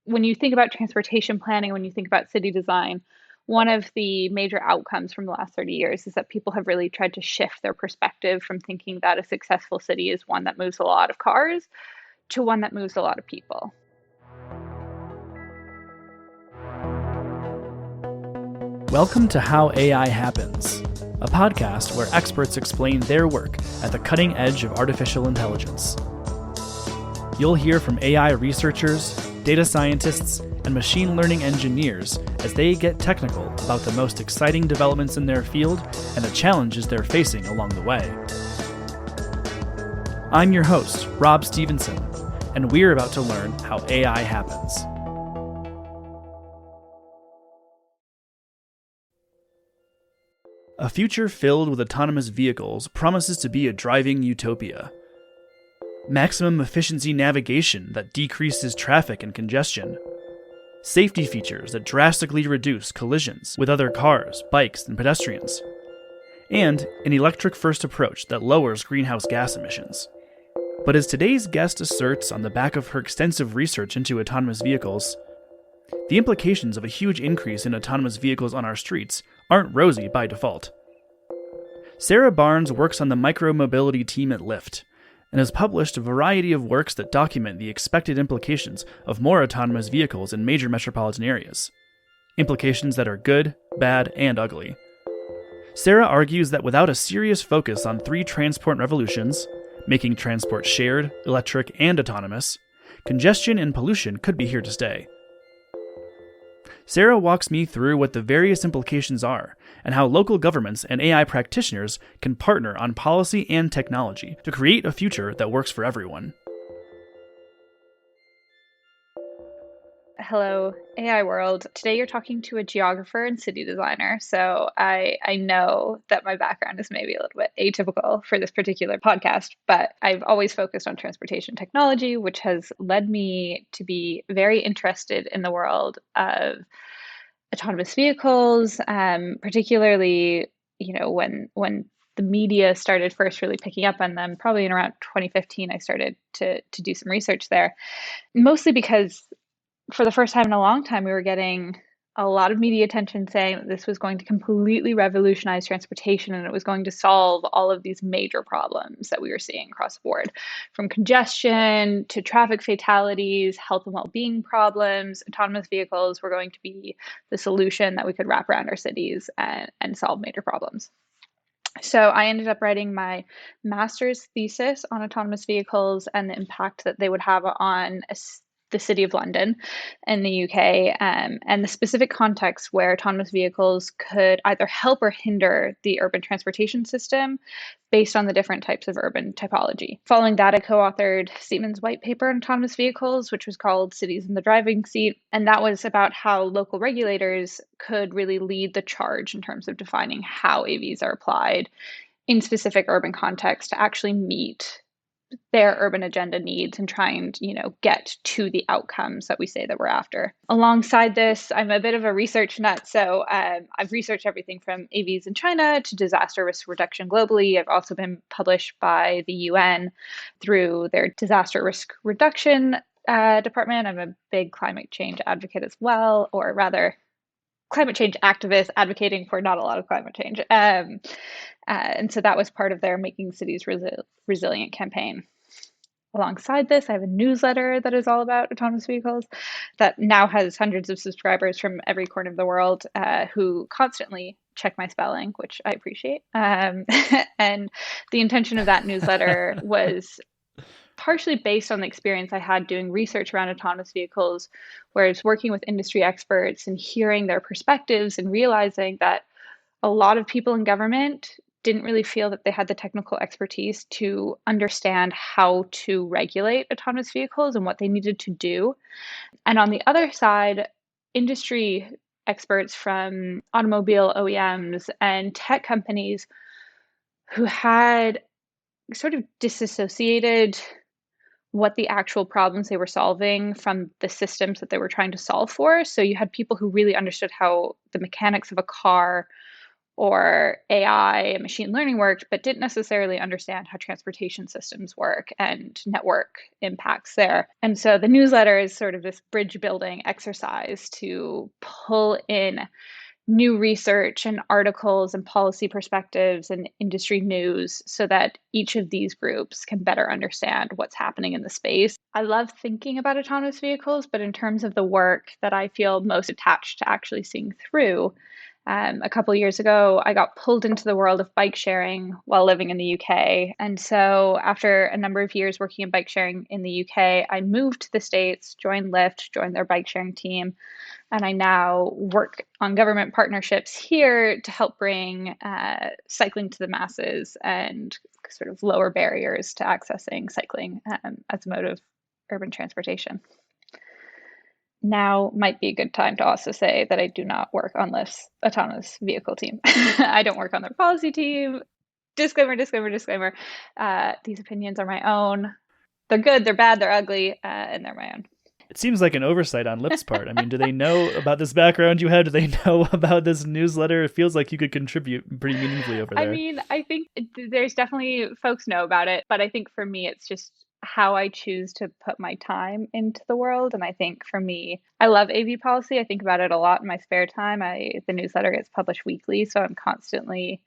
when you think about transportation planning, when you think about city design, one of the major outcomes from the last 30 years is that people have really tried to shift their perspective from thinking that a successful city is one that moves a lot of cars to one that moves a lot of people. Welcome to How AI Happens, a podcast where experts explain their work at the cutting edge of artificial intelligence. You'll hear from AI researchers, data scientists, and machine learning engineers as they get technical about the most exciting developments in their field and the challenges they're facing along the way. I'm your host, Rob Stevenson, and we're about to learn how AI happens. A future filled with autonomous vehicles promises to be a driving utopia. Maximum efficiency navigation that decreases traffic and congestion. Safety features that drastically reduce collisions with other cars, bikes, and pedestrians. And an electric-first approach that lowers greenhouse gas emissions. But as today's guest asserts on the back of her extensive research into autonomous vehicles, the implications of a huge increase in autonomous vehicles on our streets aren't rosy by default. Sarah Barnes works on the micro-mobility team at Lyft and has published a variety of works that document the expected implications of more autonomous vehicles in major metropolitan areas. Implications that are good, bad, and ugly. Sarah argues that without a serious focus on three transport revolutions, making transport shared, electric, and autonomous, congestion and pollution could be here to stay. Sarah walks me through what the various implications are and how local governments and AI practitioners can partner on policy and technology to create a future that works for everyone. Hello, AI world. Today you're talking to a geographer and city designer, so I know that my background is maybe a little bit atypical for this particular podcast, but I've always focused on transportation technology, which has led me to be very interested in the world of autonomous vehicles, particularly, when the media started first really picking up on them, probably in around 2015, I started to do some research there, mostly because for the first time in a long time, we were getting a lot of media attention saying that this was going to completely revolutionize transportation and it was going to solve all of these major problems that we were seeing across the board, from congestion to traffic fatalities, health and well-being problems. Autonomous vehicles were going to be the solution that we could wrap around our cities and solve major problems. So I ended up writing my master's thesis on autonomous vehicles and the impact that they would have on the City of London in the UK, and the specific context where autonomous vehicles could either help or hinder the urban transportation system based on the different types of urban typology. Following that, I co-authored Siemens' white paper on autonomous vehicles, which was called Cities in the Driving Seat. And that was about how local regulators could really lead the charge in terms of defining how AVs are applied in specific urban contexts to actually meet their urban agenda needs and try and get to the outcomes that we say that we're after. Alongside this, I'm a bit of a research nut, so I've researched everything from AVs in China to disaster risk reduction globally. I've also been published by the UN through their disaster risk reduction department. I'm a big climate change advocate as well, or rather climate change activist advocating for not a lot of climate change. And so that was part of their Making Cities Resilient campaign. Alongside this, I have a newsletter that is all about autonomous vehicles that now has hundreds of subscribers from every corner of the world who constantly check my spelling, which I appreciate. And the intention of that newsletter was partially based on the experience I had doing research around autonomous vehicles, where I was working with industry experts and hearing their perspectives and realizing that a lot of people in government didn't really feel that they had the technical expertise to understand how to regulate autonomous vehicles and what they needed to do. And on the other side, industry experts from automobile OEMs and tech companies who had sort of disassociated what the actual problems they were solving from the systems that they were trying to solve for. So you had people who really understood how the mechanics of a car or AI and machine learning worked, but didn't necessarily understand how transportation systems work and network impacts there. And so the newsletter is sort of this bridge building exercise to pull in new research and articles and policy perspectives and industry news so that each of these groups can better understand what's happening in the space. I love thinking about autonomous vehicles, but in terms of the work that I feel most attached to actually seeing through, a couple of years ago, I got pulled into the world of bike sharing while living in the UK. And so, after a number of years working in bike sharing in the UK, I moved to the States, joined Lyft, joined their bike sharing team, and I now work on government partnerships here to help bring cycling to the masses and sort of lower barriers to accessing cycling as a mode of urban transportation. Now might be a good time to also say that I do not work on Lyft's autonomous vehicle team. I don't work on their policy team. Disclaimer, disclaimer, disclaimer. These opinions are my own. They're good, they're bad, they're ugly, and they're my own. It seems like an oversight on Lyft's part. I mean, do they know about this background you had? Do they know about this newsletter? It feels like you could contribute pretty meaningfully over there. I mean, I think there's definitely folks know about it, but I think for me, it's just how I choose to put my time into the world. And I think for me, I love AV policy. I think about it a lot in my spare time. The newsletter gets published weekly, so I'm constantly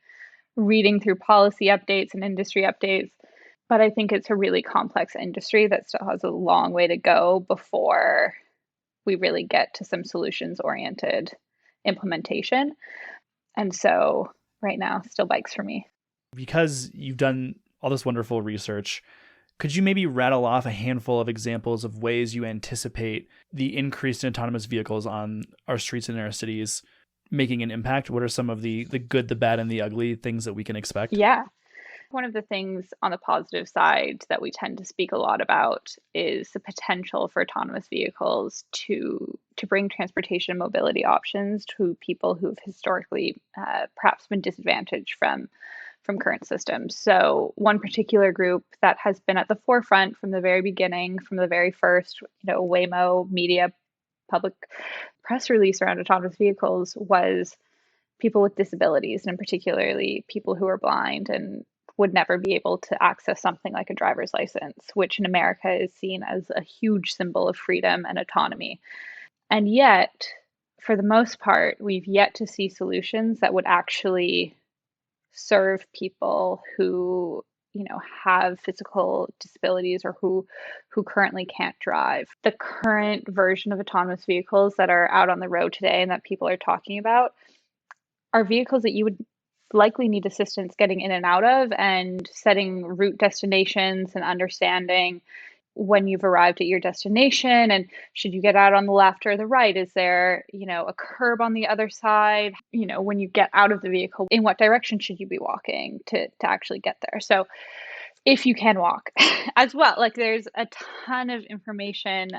reading through policy updates and industry updates. But I think it's a really complex industry that still has a long way to go before we really get to some solutions oriented implementation. And so right now, still bikes for me. Because you've done all this wonderful research, could you maybe rattle off a handful of examples of ways you anticipate the increase in autonomous vehicles on our streets and in our cities making an impact? What are some of the good, the bad, and the ugly things that we can expect? Yeah. One of the things on the positive side that we tend to speak a lot about is the potential for autonomous vehicles to bring transportation and mobility options to people who've historically perhaps been disadvantaged from current systems. So one particular group that has been at the forefront from the very beginning, from the very first, Waymo media public press release around autonomous vehicles was people with disabilities, and particularly people who are blind and would never be able to access something like a driver's license, which in America is seen as a huge symbol of freedom and autonomy. And yet, for the most part, we've yet to see solutions that would actually serve people who have physical disabilities or who currently can't drive. The current version of autonomous vehicles that are out on the road today and that people are talking about are vehicles that you would likely need assistance getting in and out of and setting route destinations and understanding when you've arrived at your destination and should you get out on the left or the right, is there a curb on the other side, when you get out of the vehicle, in what direction should you be walking to actually get there. So if you can walk as well, like there's a ton of information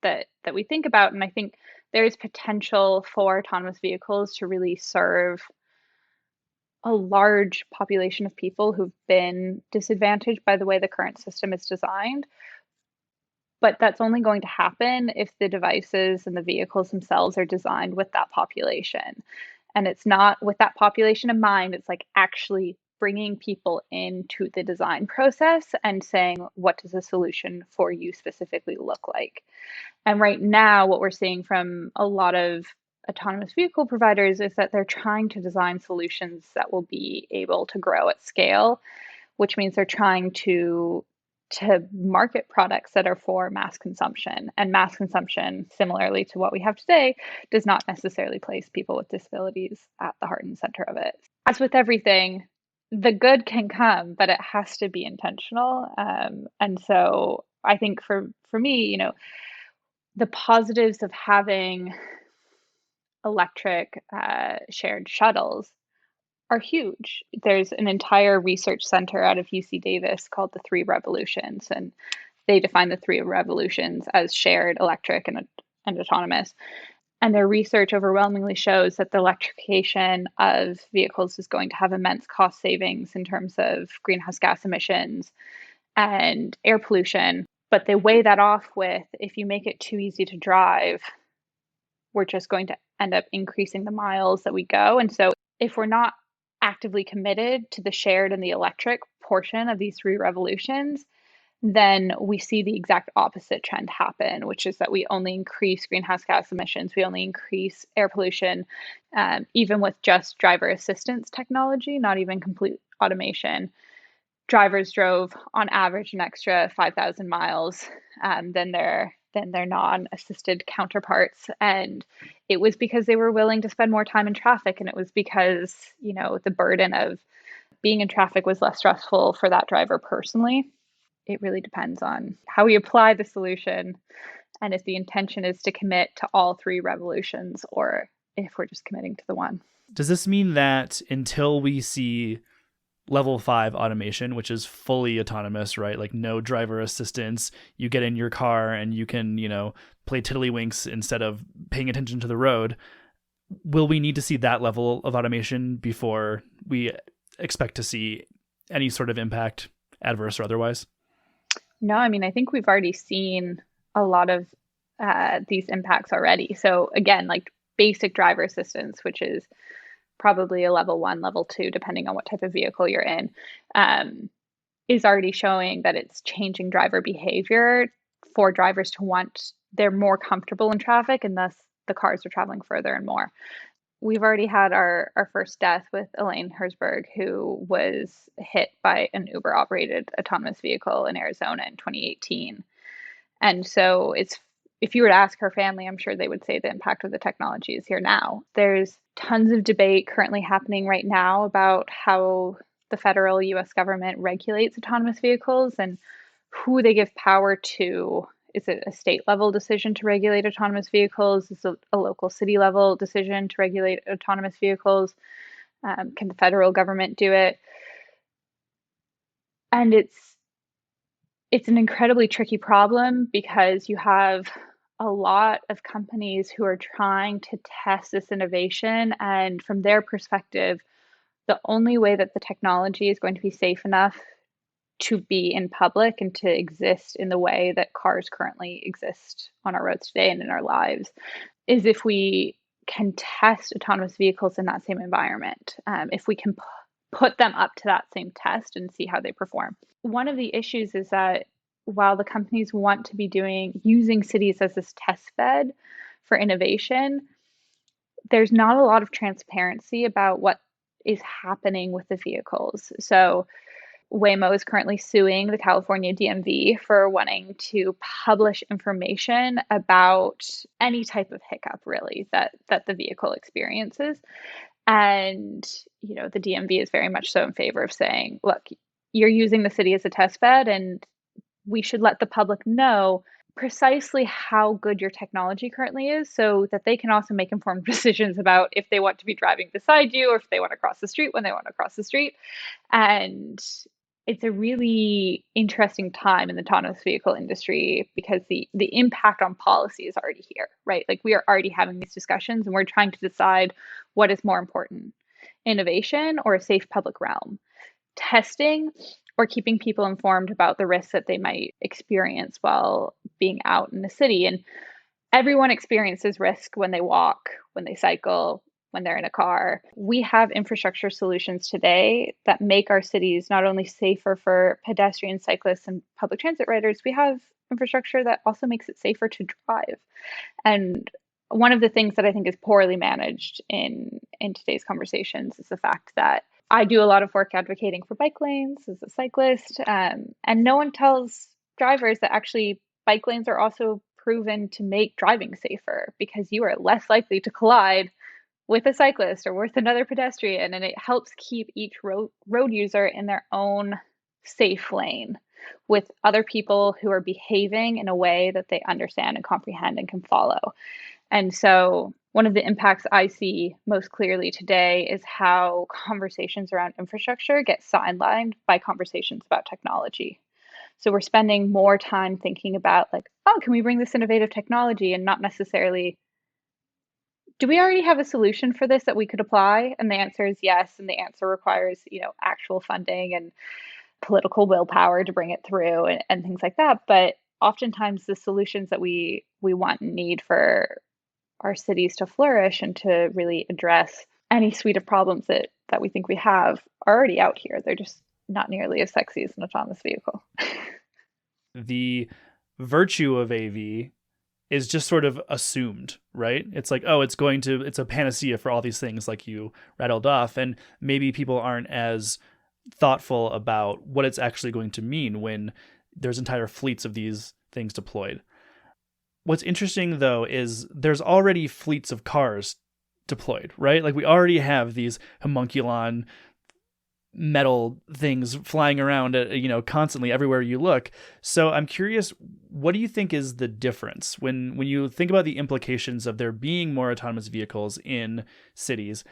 that we think about, and I think there is potential for autonomous vehicles to really serve a large population of people who've been disadvantaged by the way the current system is designed. But that's only going to happen if the devices and the vehicles themselves are designed with that population. And it's not with that population in mind, it's like actually bringing people into the design process and saying, what does a solution for you specifically look like? And right now, what we're seeing from a lot of autonomous vehicle providers is that they're trying to design solutions that will be able to grow at scale, which means they're trying to market products that are for mass consumption. And mass consumption, similarly to what we have today, does not necessarily place people with disabilities at the heart and center of it. As with everything, the good can come, but it has to be intentional. And so I think for me, the positives of having electric shared shuttles are huge. There's an entire research center out of UC Davis called the Three Revolutions, and they define the three revolutions as shared, electric, and autonomous. And their research overwhelmingly shows that the electrification of vehicles is going to have immense cost savings in terms of greenhouse gas emissions and air pollution. But they weigh that off with, if you make it too easy to drive, we're just going to end up increasing the miles that we go. And so if we're not actively committed to the shared and the electric portion of these three revolutions, then we see the exact opposite trend happen, which is that we only increase greenhouse gas emissions, we only increase air pollution, even with just driver assistance technology, not even complete automation. Drivers drove on average an extra 5,000 miles than their non-assisted counterparts, and it was because they were willing to spend more time in traffic, and it was because the burden of being in traffic was less stressful for that driver personally. It really depends on how we apply the solution and if the intention is to commit to all three revolutions or if we're just committing to the one. Does this mean that until we see level 5 automation, which is fully autonomous, right? Like no driver assistance, you get in your car and you can, play tiddlywinks instead of paying attention to the road. Will we need to see that level of automation before we expect to see any sort of impact, adverse or otherwise? No, I mean, I think we've already seen a lot of these impacts already. So again, like basic driver assistance, which is probably a level 1, level 2, depending on what type of vehicle you're in, is already showing that it's changing driver behavior for drivers to want, they're more comfortable in traffic, and thus the cars are traveling further and more. We've already had our first death with Elaine Herzberg, who was hit by an Uber operated autonomous vehicle in Arizona in 2018. And so if you were to ask her family, I'm sure they would say the impact of the technology is here now. There's tons of debate currently happening right now about how the federal US government regulates autonomous vehicles and who they give power to. Is it a state level decision to regulate autonomous vehicles? Is it a local city level decision to regulate autonomous vehicles? Can the federal government do it? And it's an incredibly tricky problem because you have a lot of companies who are trying to test this innovation, and from their perspective, the only way that the technology is going to be safe enough to be in public and to exist in the way that cars currently exist on our roads today and in our lives is if we can test autonomous vehicles in that same environment, if we can put them up to that same test and see how they perform. One of the issues is that while the companies want to be using cities as this test bed for innovation, there's not a lot of transparency about what is happening with the vehicles. So Waymo is currently suing the California DMV for wanting to publish information about any type of hiccup, really, that the vehicle experiences. And, the DMV is very much so in favor of saying, look, you're using the city as a test bed, and we should let the public know precisely how good your technology currently is so that they can also make informed decisions about if they want to be driving beside you or if they want to cross the street when they want to cross the street. And it's a really interesting time in the autonomous vehicle industry because the impact on policy is already here, right? Like we are already having these discussions and we're trying to decide what is more important, innovation or a safe public realm, testing or keeping people informed about the risks that they might experience while being out in the city. And everyone experiences risk when they walk, when they cycle, when they're in a car. We have infrastructure solutions today that make our cities not only safer for pedestrians, cyclists, and public transit riders, we have infrastructure that also makes it safer to drive. And one of the things that I think is poorly managed in today's conversations is the fact that I do a lot of work advocating for bike lanes as a cyclist, and no one tells drivers that actually bike lanes are also proven to make driving safer because you are less likely to collide with a cyclist or with another pedestrian, and it helps keep each road user in their own safe lane with other people who are behaving in a way that they understand and comprehend and can follow. And so one of the impacts I see most clearly today is how conversations around infrastructure get sidelined by conversations about technology. So we're spending more time thinking about like, oh, can we bring this innovative technology, and not necessarily, do we already have a solution for this that we could apply? And the answer is yes. And the answer requires, actual funding and political willpower to bring it through and things like that. But oftentimes the solutions that we want and need for our cities to flourish and to really address any suite of problems that we think we have are already out here. They're just not nearly as sexy as an autonomous vehicle. The virtue of AV is just sort of assumed, right? It's like, oh, it's a panacea for all these things like you rattled off. And maybe people aren't as thoughtful about what it's actually going to mean when there's entire fleets of these things deployed. What's interesting, though, is there's already fleets of cars deployed, right? Like we already have these homunculon metal things flying around, constantly everywhere you look. So I'm curious, what do you think is the difference when you think about the implications of there being more autonomous vehicles in cities?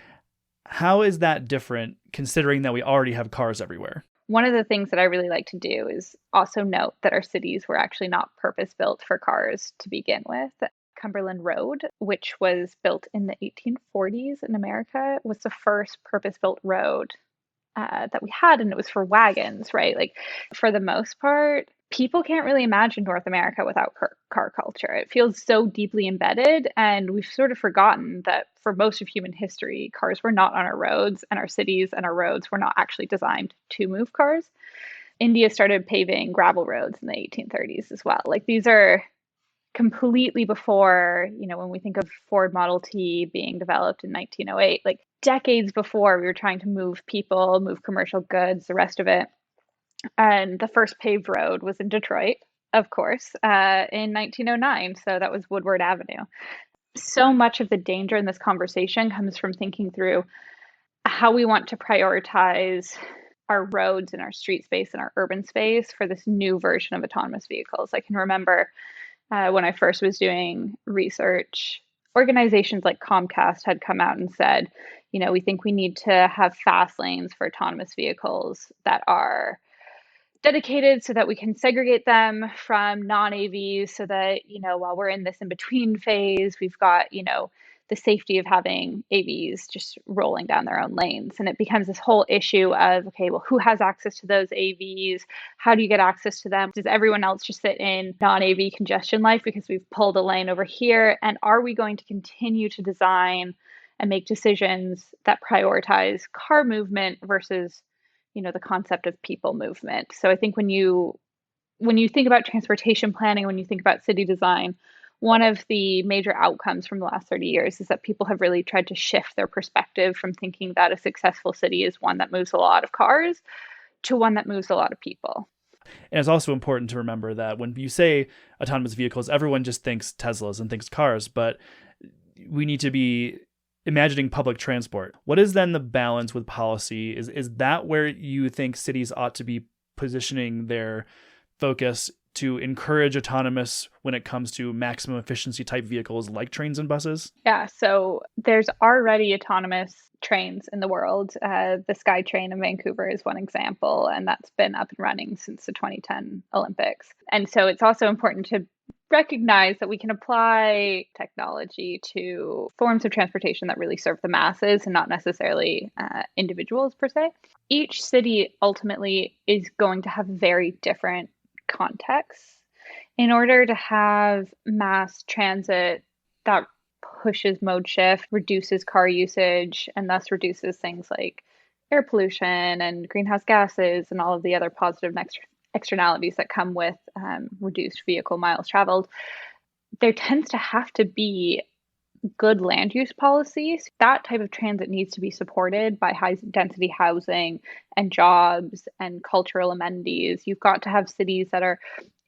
How is that different considering that we already have cars everywhere? One of the things that I really like to do is also note that our cities were actually not purpose built for cars to begin with. Cumberland Road, which was built in the 1840s in America, was the first purpose built road that we had, and it was for wagons, right? Like, for the most part, people can't really imagine North America without car culture. It feels so deeply embedded, and we've sort of forgotten that for most of human history, cars were not on our roads, and our cities and our roads were not actually designed to move cars. India started paving gravel roads in the 1830s as well. Like, these are completely before, when we think of Ford Model T being developed in 1908, like decades before we were trying to move people, move commercial goods, the rest of it. And the first paved road was in Detroit, of course, in 1909. So that was Woodward Avenue. So much of the danger in this conversation comes from thinking through how we want to prioritize our roads and our street space and our urban space for this new version of autonomous vehicles. I can remember when I first was doing research, organizations like Comcast had come out and said, we think we need to have fast lanes for autonomous vehicles that are dedicated so that we can segregate them from non-AVs so that, while we're in this in-between phase, we've got, the safety of having AVs just rolling down their own lanes. And it becomes this whole issue of, okay, well, who has access to those AVs? How do you get access to them? Does everyone else just sit in non-AV congestion life because we've pulled a lane over here? And are we going to continue to design and make decisions that prioritize car movement versus, the concept of people movement? So I think when you think about transportation planning, when you think about city design, one of the major outcomes from the last 30 years is that people have really tried to shift their perspective from thinking that a successful city is one that moves a lot of cars to one that moves a lot of people. And it's also important to remember that when you say autonomous vehicles, everyone just thinks Teslas and thinks cars, but we need to be imagining public transport. What is then the balance with policy? Is that where you think cities ought to be positioning their focus to encourage autonomous when it comes to maximum efficiency type vehicles like trains and buses? Yeah, so there's already autonomous trains in the world. The SkyTrain in Vancouver is one example, and that's been up and running since the 2010 Olympics. And so it's also important to recognize that we can apply technology to forms of transportation that really serve the masses and not necessarily individuals per se. Each city ultimately is going to have very different contexts. In order to have mass transit that pushes mode shift, reduces car usage, and thus reduces things like air pollution and greenhouse gases and all of the other positive externalities that come with reduced vehicle miles traveled, there tends to have to be good land use policies. That type of transit needs to be supported by high density housing and jobs and cultural amenities. You've got to have cities that are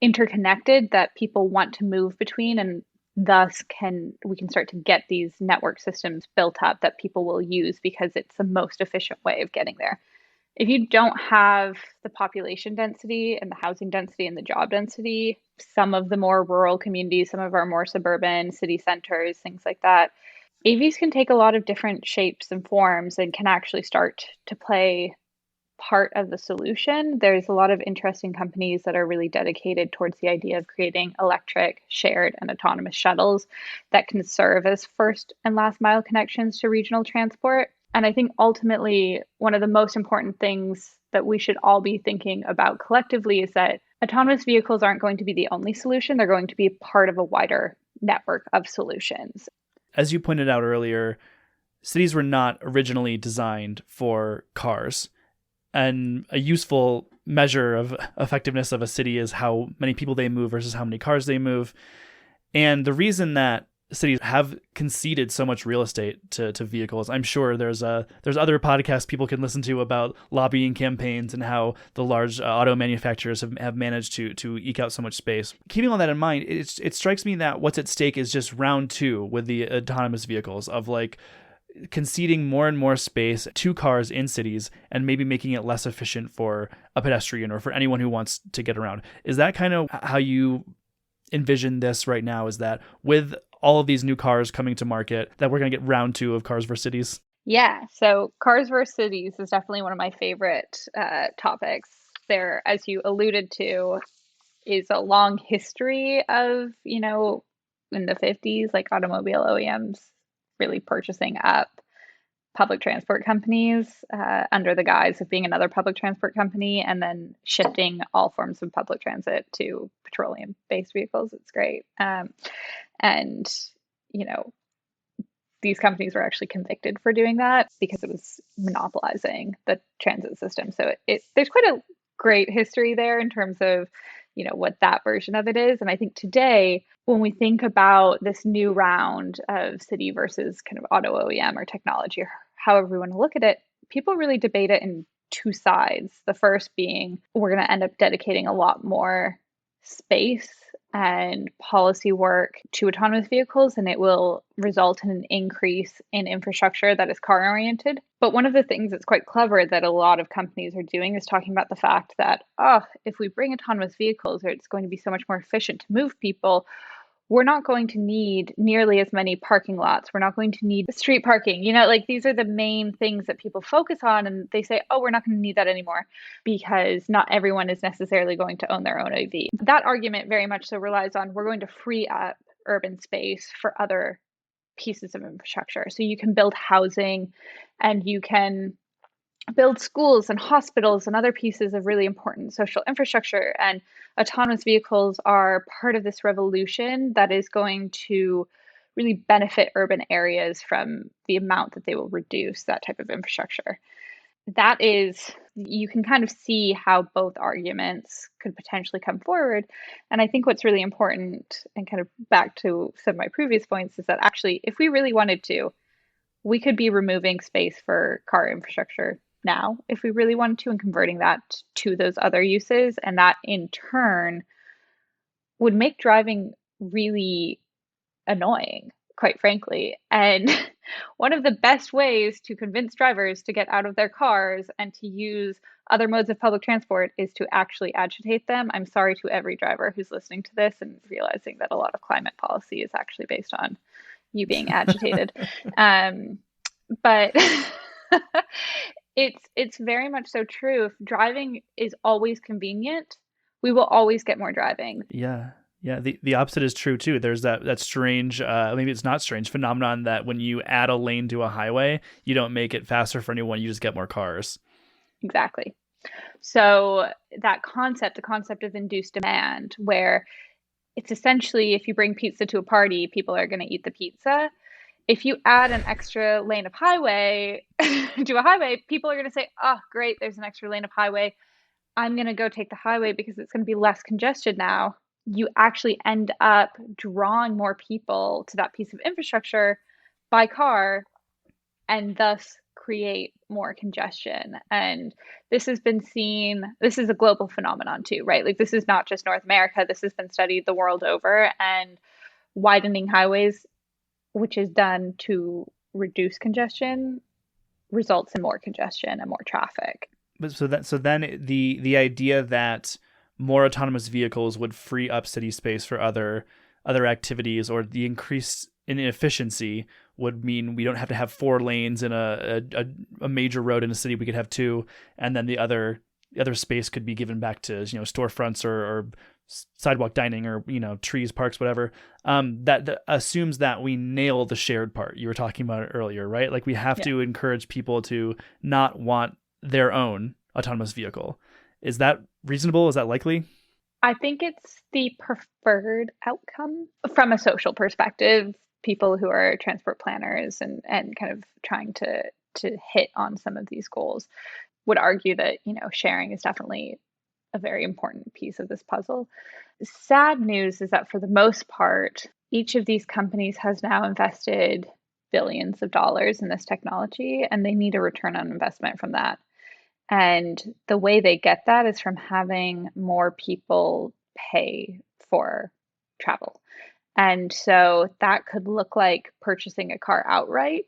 interconnected, that people want to move between, and thus we can start to get these network systems built up that people will use because it's the most efficient way of getting there. If you don't have the population density and the housing density and the job density, some of the more rural communities, some of our more suburban city centers, things like that, AVs can take a lot of different shapes and forms and can actually start to play part of the solution. There's a lot of interesting companies that are really dedicated towards the idea of creating electric, shared, and autonomous shuttles that can serve as first and last mile connections to regional transport. And I think ultimately, one of the most important things that we should all be thinking about collectively is that autonomous vehicles aren't going to be the only solution. They're going to be part of a wider network of solutions. As you pointed out earlier, cities were not originally designed for cars. And a useful measure of effectiveness of a city is how many people they move versus how many cars they move. And the reason that cities have conceded so much real estate to vehicles, I'm sure there's other podcasts people can listen to about lobbying campaigns and how the large auto manufacturers have managed to eke out so much space. Keeping all that in mind, it strikes me that what's at stake is just round two with the autonomous vehicles of like conceding more and more space to cars in cities and maybe making it less efficient for a pedestrian or for anyone who wants to get around. Is that kind of how you envision this right now? Is that with all of these new cars coming to market that we're going to get round two of cars versus cities? Yeah, so cars versus cities is definitely one of my favorite topics. There, as you alluded to, is a long history of, in the 50s, like automobile OEMs really purchasing up public transport companies under the guise of being another public transport company, and then shifting all forms of public transit to petroleum-based vehicles. It's great. And, you know, these companies were actually convicted for doing that because it was monopolizing the transit system. So there's quite a great history there in terms of, what that version of it is. And I think today, when we think about this new round of city versus kind of auto OEM or technology, or however we want to look at it, people really debate it in two sides. The first being we're going to end up dedicating a lot more space and policy work to autonomous vehicles, and it will result in an increase in infrastructure that is car oriented. But one of the things that's quite clever that a lot of companies are doing is talking about the fact that, if we bring autonomous vehicles, it's going to be so much more efficient to move people. We're not going to need nearly as many parking lots. We're not going to need street parking. Like these are the main things that people focus on. And they say, we're not going to need that anymore because not everyone is necessarily going to own their own AV. That argument very much so relies on we're going to free up urban space for other pieces of infrastructure. So you can build housing and you can build schools and hospitals and other pieces of really important social infrastructure. And autonomous vehicles are part of this revolution that is going to really benefit urban areas from the amount that they will reduce that type of infrastructure. That is, you can kind of see how both arguments could potentially come forward. And I think what's really important, and kind of back to some of my previous points, is that actually, if we really wanted to, we could be removing space for car infrastructure now if we really wanted to, and converting that to those other uses. And that in turn would make driving really annoying, quite frankly. And one of the best ways to convince drivers to get out of their cars and to use other modes of public transport is to actually agitate them. I'm sorry to every driver who's listening to this and realizing that a lot of climate policy is actually based on you being agitated. But it's very much so true. If driving is always convenient, we will always get more driving. Yeah. Yeah, the opposite is true too. There's that strange, maybe it's not strange, phenomenon that when you add a lane to a highway, you don't make it faster for anyone, you just get more cars. Exactly. So that concept, the concept of induced demand, where it's essentially if you bring pizza to a party, people are going to eat the pizza. If you add an extra lane of highway to a highway, people are going to say, great, there's an extra lane of highway. I'm going to go take the highway because it's going to be less congested now. You actually end up drawing more people to that piece of infrastructure by car and thus create more congestion. And this has been seen, this is a global phenomenon too, right? Like this is not just North America. This has been studied the world over, and widening highways, which is done to reduce congestion, results in more congestion and more traffic. But so then the idea that more autonomous vehicles would free up city space for other activities, or the increase in efficiency would mean we don't have to have 4 lanes in a major road in a city. We could have 2, and then the other space could be given back to storefronts or sidewalk dining or trees, parks, whatever. That assumes that we nail the shared part you were talking about earlier, right? Like we have to encourage people to not want their own autonomous vehicle. Is that reasonable? Is that likely? I think it's the preferred outcome from a social perspective. people who are transport planners and kind of trying to hit on some of these goals would argue that, sharing is definitely a very important piece of this puzzle. Sad news is that for the most part, each of these companies has now invested billions of dollars in this technology, and they need a return on investment from that. And the way they get that is from having more people pay for travel. And so that could look like purchasing a car outright,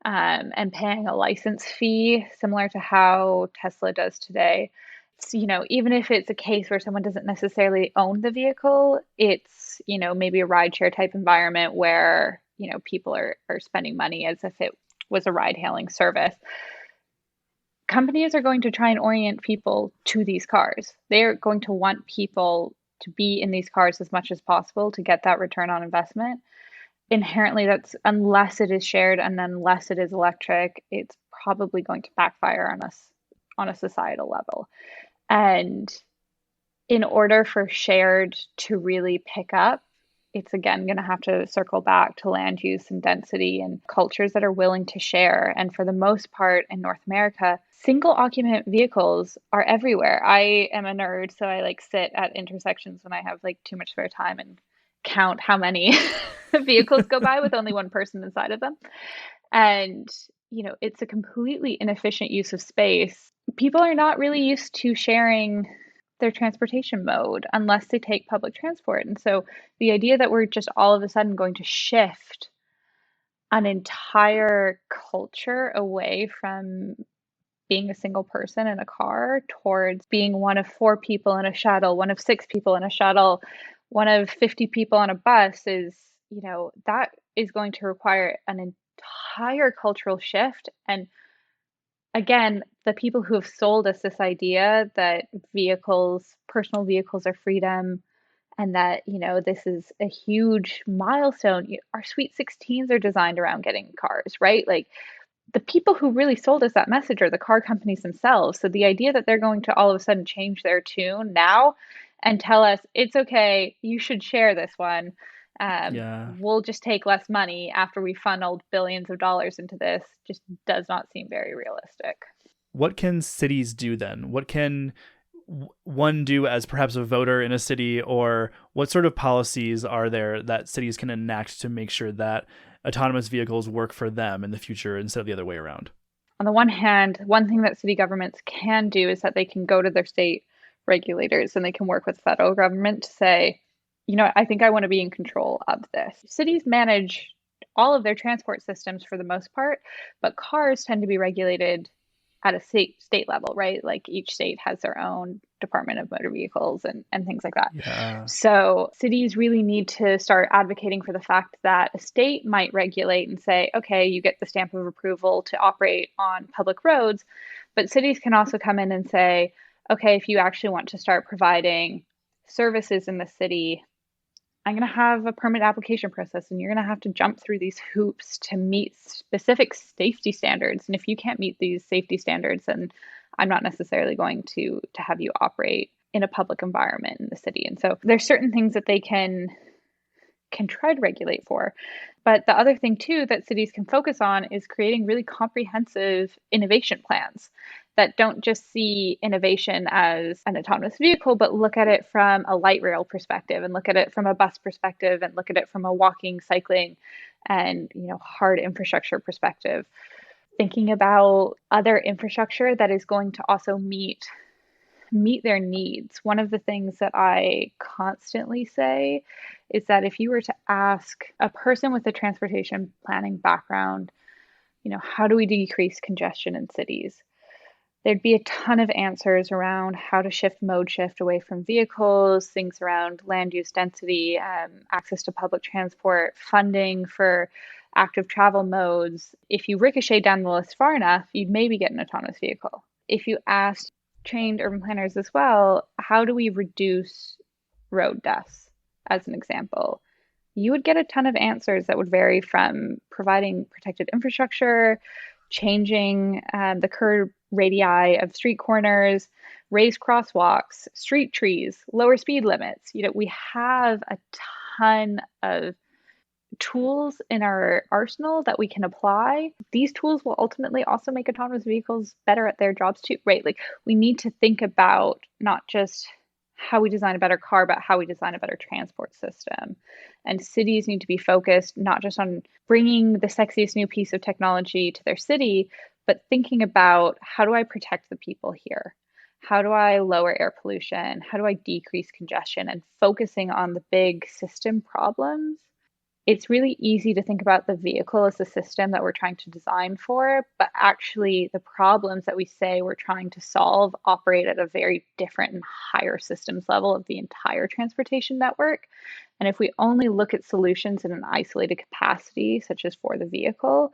and paying a license fee, similar to how Tesla does today. So, even if it's a case where someone doesn't necessarily own the vehicle, it's, maybe a rideshare type environment where, people are spending money as if it was a ride hailing service. Companies are going to try and orient people to these cars. They're going to want people to be in these cars as much as possible to get that return on investment. Inherently, that's, unless it is shared and unless it is electric, it's probably going to backfire on us on a societal level. And in order for shared to really pick up, it's again going to have to circle back to land use and density and cultures that are willing to share. And for the most part in North America, single occupant vehicles are everywhere. I am a nerd, so I like sit at intersections when I have like too much spare time and count how many vehicles go by with only one person inside of them. And, it's a completely inefficient use of space. People are not really used to sharing their transportation mode unless they take public transport. And so the idea that we're just all of a sudden going to shift an entire culture away from being a single person in a car towards being one of 4 people in a shuttle, one of 6 people in a shuttle, one of 50 people on a bus is, that is going to require an entire cultural shift. And again, the people who have sold us this idea that personal vehicles are freedom, and that, this is a huge milestone. Our Sweet 16s are designed around getting cars, right? Like, the people who really sold us that message are the car companies themselves. So the idea that they're going to all of a sudden change their tune now and tell us it's okay, you should share this one. Yeah. We'll just take less money after we funneled billions of dollars into this just does not seem very realistic. What can cities do then? What can one do as perhaps a voter in a city, or what sort of policies are there that cities can enact to make sure that autonomous vehicles work for them in the future instead of the other way around? On the one hand, one thing that city governments can do is that they can go to their state regulators and they can work with the federal government to say, I think I want to be in control of this. Cities manage all of their transport systems for the most part, but cars tend to be regulated at a state level, right? Like each state has their own Department of Motor Vehicles and things like that. Yeah. So cities really need to start advocating for the fact that a state might regulate and say, okay, you get the stamp of approval to operate on public roads, but cities can also come in and say, okay, if you actually want to start providing services in the city, I'm going to have a permit application process, and you're going to have to jump through these hoops to meet specific safety standards. And if you can't meet these safety standards, then I'm not necessarily going to have you operate in a public environment in the city. And so there's certain things that they can try to regulate for. But the other thing too that cities can focus on is creating really comprehensive innovation plans that don't just see innovation as an autonomous vehicle, but look at it from a light rail perspective, and look at it from a bus perspective, and look at it from a walking, cycling, and hard infrastructure perspective. Thinking about other infrastructure that is going to also meet their needs. One of the things that I constantly say is that if you were to ask a person with a transportation planning background, how do we decrease congestion in cities? There'd be a ton of answers around how to mode shift away from vehicles, things around land use density, access to public transport, funding for active travel modes. If you ricochet down the list far enough, you'd maybe get an autonomous vehicle. If you asked trained urban planners as well, how do we reduce road deaths, as an example? You would get a ton of answers that would vary from providing protected infrastructure, changing the curb radii of street corners, raised crosswalks, street trees, lower speed limits. We have a ton of tools in our arsenal that we can apply. These tools will ultimately also make autonomous vehicles better at their jobs too, right? Like we need to think about not just how we design a better car, but how we design a better transport system. And cities need to be focused not just on bringing the sexiest new piece of technology to their city, but thinking about how do I protect the people here? How do I lower air pollution? How do I decrease congestion? And focusing on the big system problems. It's really easy to think about the vehicle as a system that we're trying to design for, but actually the problems that we say we're trying to solve operate at a very different and higher systems level of the entire transportation network. And if we only look at solutions in an isolated capacity, such as for the vehicle,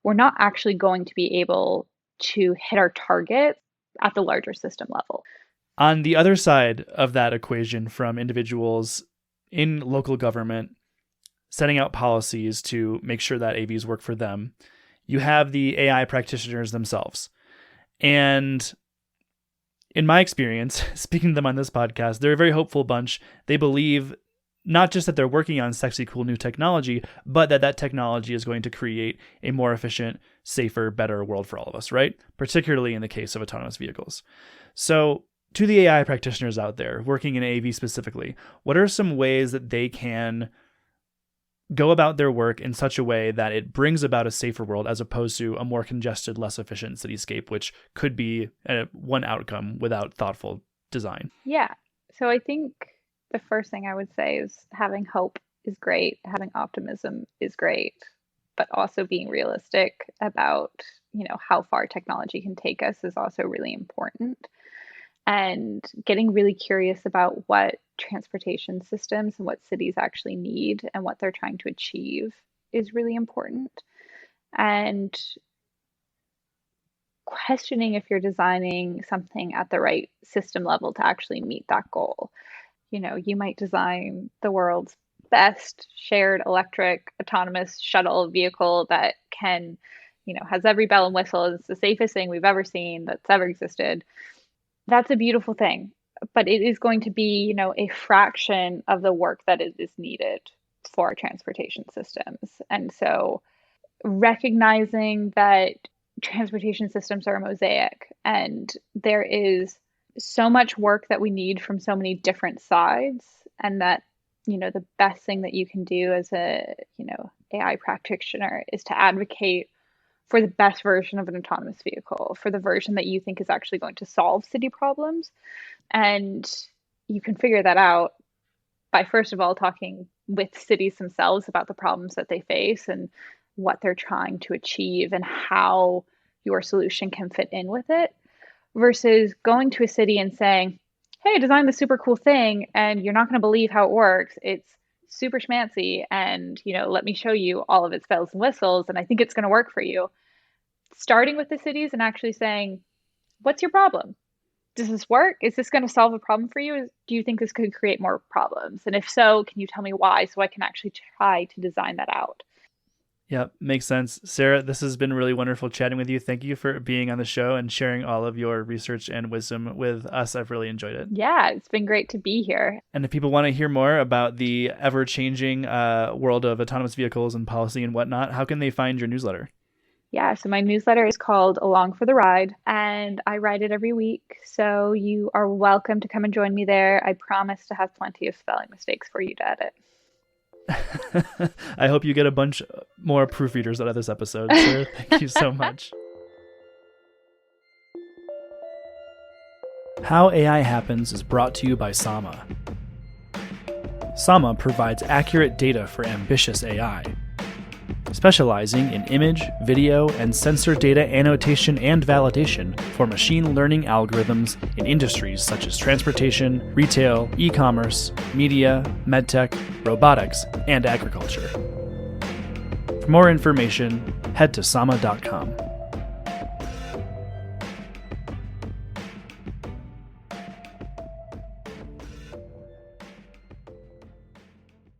we're not actually going to be able to hit our target at the larger system level. On the other side of that equation, from individuals in local government setting out policies to make sure that AVs work for them, you have the AI practitioners themselves. And in my experience, speaking to them on this podcast, they're a very hopeful bunch. They believe not just that they're working on sexy, cool new technology, but that technology is going to create a more efficient, safer, better world for all of us, right? Particularly in the case of autonomous vehicles. So to the AI practitioners out there working in AV specifically, what are some ways that they can go about their work in such a way that it brings about a safer world as opposed to a more congested, less efficient cityscape, which could be one outcome without thoughtful design? Yeah. So I think the first thing I would say is having hope is great, having optimism is great, but also being realistic about, how far technology can take us is also really important. And getting really curious about what transportation systems and what cities actually need and what they're trying to achieve is really important. And questioning if you're designing something at the right system level to actually meet that goal. You might design the world's best shared electric autonomous shuttle vehicle that can, has every bell and whistle. It's the safest thing we've ever seen that's ever existed. That's a beautiful thing, but it is going to be, a fraction of the work that is needed for our transportation systems. And so recognizing that transportation systems are a mosaic and there is so much work that we need from so many different sides, and that, the best thing that you can do as a, AI practitioner is to advocate for the best version of an autonomous vehicle, for the version that you think is actually going to solve city problems. And you can figure that out by, first of all, talking with cities themselves about the problems that they face and what they're trying to achieve and how your solution can fit in with it, versus going to a city and saying, hey, I designed this super cool thing and you're not going to believe how it works. It's super schmancy and, let me show you all of its bells and whistles and I think it's going to work for you. Starting with the cities and actually saying, what's your problem? Does this work? Is this going to solve a problem for you? Do you think this could create more problems? And if so, can you tell me why so I can actually try to design that out? Yep, makes sense. Sarah, this has been really wonderful chatting with you. Thank you for being on the show and sharing all of your research and wisdom with us. I've really enjoyed it. Yeah, it's been great to be here. And if people want to hear more about the ever-changing world of autonomous vehicles and policy and whatnot, how can they find your newsletter? Yeah, so my newsletter is called Along for the Ride, and I write it every week. So you are welcome to come and join me there. I promise to have plenty of spelling mistakes for you to edit. I hope you get a bunch more proofreaders out of this episode, Sarah. Thank you so much. How AI Happens is brought to you by Sama. Sama provides accurate data for ambitious AI. Specializing in image, video, and sensor data annotation and validation for machine learning algorithms in industries such as transportation, retail, e-commerce, media, medtech, robotics, and agriculture. For more information, head to sama.com.